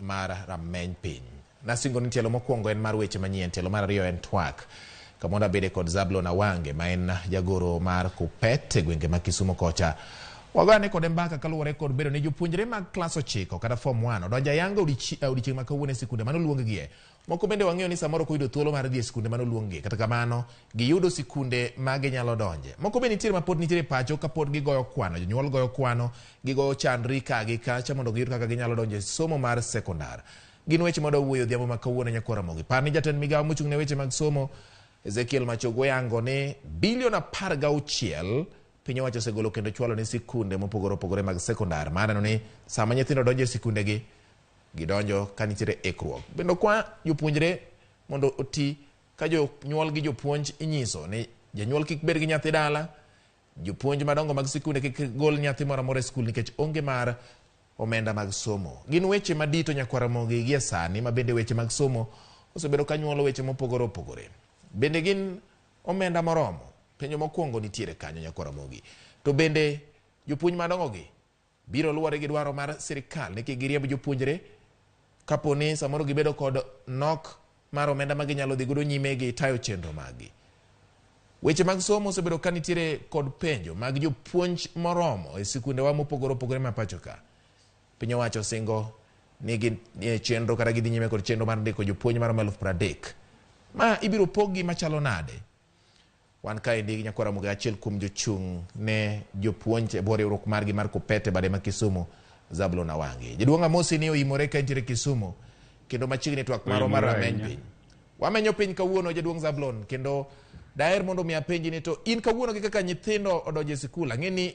mar rameny piny. Nasingo ni tielo mokwongo en mar weche manyien, tielo mar ariyo en twak. Kamonda bede kod Zablon Awange ma en jagoro mar Kupet e gwenge ma Kisumu kocha. Wagane kod mbaka kaluwore kod bedo ni jopuonjre mag klas 9 kata form 1 odonja yanga odiochieng' ma kawuono e sikunde mano luongie. Moko bende wang'eyo ni samoro koyudo thuolo mar dhi e sikunde mano luongie. Kata kamano giyudo sikunde ma ginyalo donje. Moko bende nitiere mapod nitiere pacho kapod gigoyo kwano, jonyuol goyo kwano, gigoyo chandri ka gi kacha mondo giyud kaka ginyalo donjo e somo mar sekondar. Gin weche modo wuoyo dhiambo ma kawuono nyakora mogi. Par ni jatend migawo mochung' ne weche mag somo Ezekiel Machogo yango ni bilion 16 piny owacho osegolo kendo chwalo ni sikunde mopogore opogore mag sekondar. Maneno ni sama nyithindo donjo e sikunde gi gidonjo ka nitiere ikruok. Bendo kwa jopuonjre mondo oti ka jonyuol gi jopuonj inyiso ni janyuol kik bed gi nyathi dala, jopuonj madongo mag sikunde kik gol nyathi moro amora e skul nikech onge mar omenda mag somo. Gin weche madito nyakwara mogi gie sani ma bende weche mag somo osebedo ka nyuolo weche mopogore opogore. Bende gin omenda moromo. Penjo mokwongo nitiere kanyo nyakwara mogi. To bende jopuonj madongo gi biro luwore gi dwaro mar sirikal ni giriemb jopuonjre kapo ni samoro gibedo kod nok mar omenda ma ginyalo dhi godo nyime gi tayo chenro magi. Weche mag somo osebedo ka nitiere kod penjo mag jopuonj moromo e sikunde wa mopogore opogore ma pacho ka. Piny owacho singo ni chenro kata gidhi nyime kod chenro mar ndiko jopuonj mar 30,000. Ma ibiro pogi machalo nade. Wan kaendi nyakwara mogi achiel kuom jochung' ne jopuonj e bwo riwruok margi mar Kupet bade ma Kisumu, Zablon Awange. Jaduong' Amosi ni oimore ka nitiere Kisumu kendo machiegni twak maro mar rameny piny. Wamenyo piny kawuono jaduong' Zablon kendo daher mondo mi apenji ni to in kawuono gi kaka nyithindo odonjo e sikul. Ang'e ni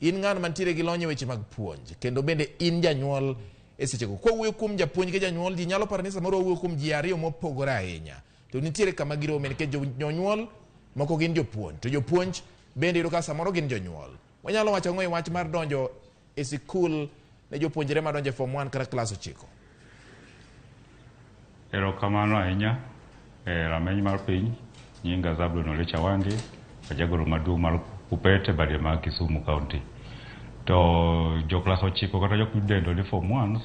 in ng'ano mantiere gi lony e weche mag puonj kendo bende in janyuol e sechego. Kwa wuoyo kuom japuonj gi janyuol ji nyalo paro ni samoro wuoyo kuom ji ariyo mopogore ahinya. To nitiere kama girome nikech jonyuol moko gin jopuonj to jopuonj bende yudo ka samoro gin jonyuol. Wanyalo wacho ang'o e wach mar donjo e sikul ne jopuonjre madonjo e form 1 kata klas 9? Erokamano ahinya rameny mar piny nyinga Zablon Awange jagoro maduong' mar Kupet bade ma Kisumu County. To jo klas 9 kata jok midendo ni form 1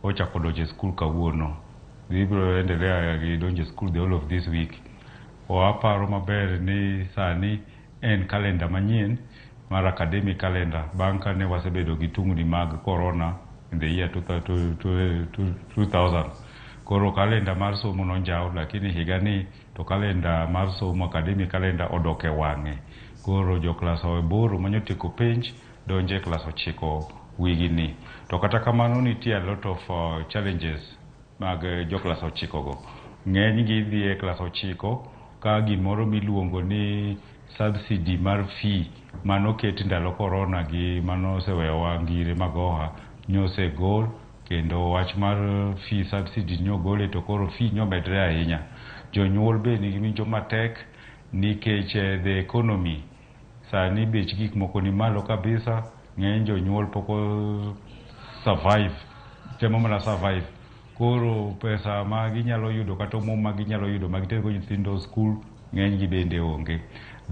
ochako donjo e skul kawuono. Gibiro endelea gi donjo e skul the whole of this week. Aparo maber ni sani en kalenda manyien mar academic calendar bang' kane wasebedo gi tungni mag corona in the year 2000. Koro kalenda mar somo nonjaw lakini higani to kalenda mar somo academic calendar odok e wang'e. Koro jo klas 8 manyotieko penj donjo e klas 9 wigini. To kata kamano nitie a lot of challenges mag jo klas 9 go. Ng'eny gi dhi e klas 9 ka gimoro miluongo ni subsidy mar fee manoket ndalo corona gi mano sewewa ngire magoha nyose gol kendo wach mar fee subsidy nyogole to koro fee nyomedre ahinya. Jonyuol be nigi winjo matek nikech the economy sani bech gik moko ni malo kabisa. Ng'eny jonyuol poko survive temo mana survive. Koro pesa ma ginyalo yudo kata omwom ma ginyalo yudo ma gitero nyithindo skul ng'eny gi bende onge.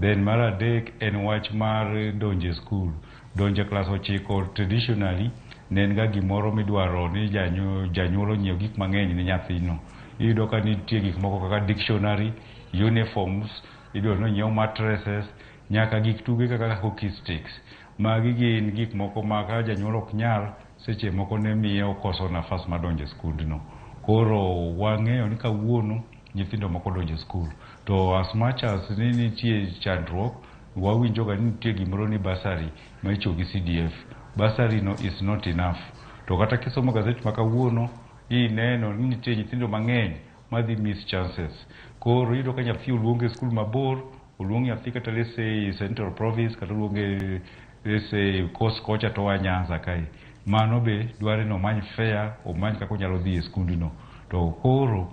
Then mar adek en wach mar donjo e skul. Donjo e klas 9 traditionally ne en ga gimoro midwaro ni janyuol onyiew gik mang'eny ne nyathino. Iyudo ka nitie gik moko kaka dictionary, uniforms, idwaro ni onyiew mattresses, nyaka gik tuge kaka hockey sticks. Magi gin gik moko ma ka janyuol ok nyal seche moko ne miyo koso nafas mar donjo e skundno. Koro wang'eyo ni kawuono nyithindo moko donjo e skul. To as much as ni nitie chandruok, wawinjo ga ni nitie gimoro ni basari ma ichiwo gi CDF. Basari no is not enough. To kata kisomo gazeti ma kawuono ineno ni nitie nyithindo mang'eny madhi miss chances. Koro iyudo ka nyathi oluong e skul mabor, oluong nyathi kata let's say Central Province kata oluong e let's say Coast kocha to wa Nyanza kae. Mano be dware no omany fare, omany kaka onyalo dhi e skundno. To koro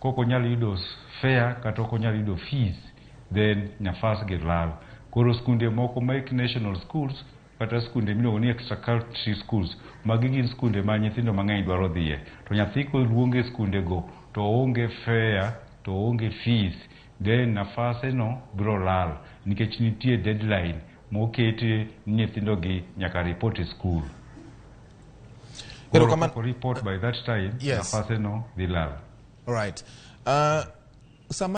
koko nyalo yudo fare kata ok onyalo yudo fees, then nafas gi lal. Koro skunde moko make national schools kata skunde miluongo ni extra country schools, magi gin skunde ma nyithindo mang'eny dwaro dhiye. To nyathi ko luong e skunde go to onge fare to onge fees, then nafase no biro lal nikech nitie deadline moketi nyithindo gi nyaka report e skul. Koro koko report by that time, yes. nafase no dhi lal. All right.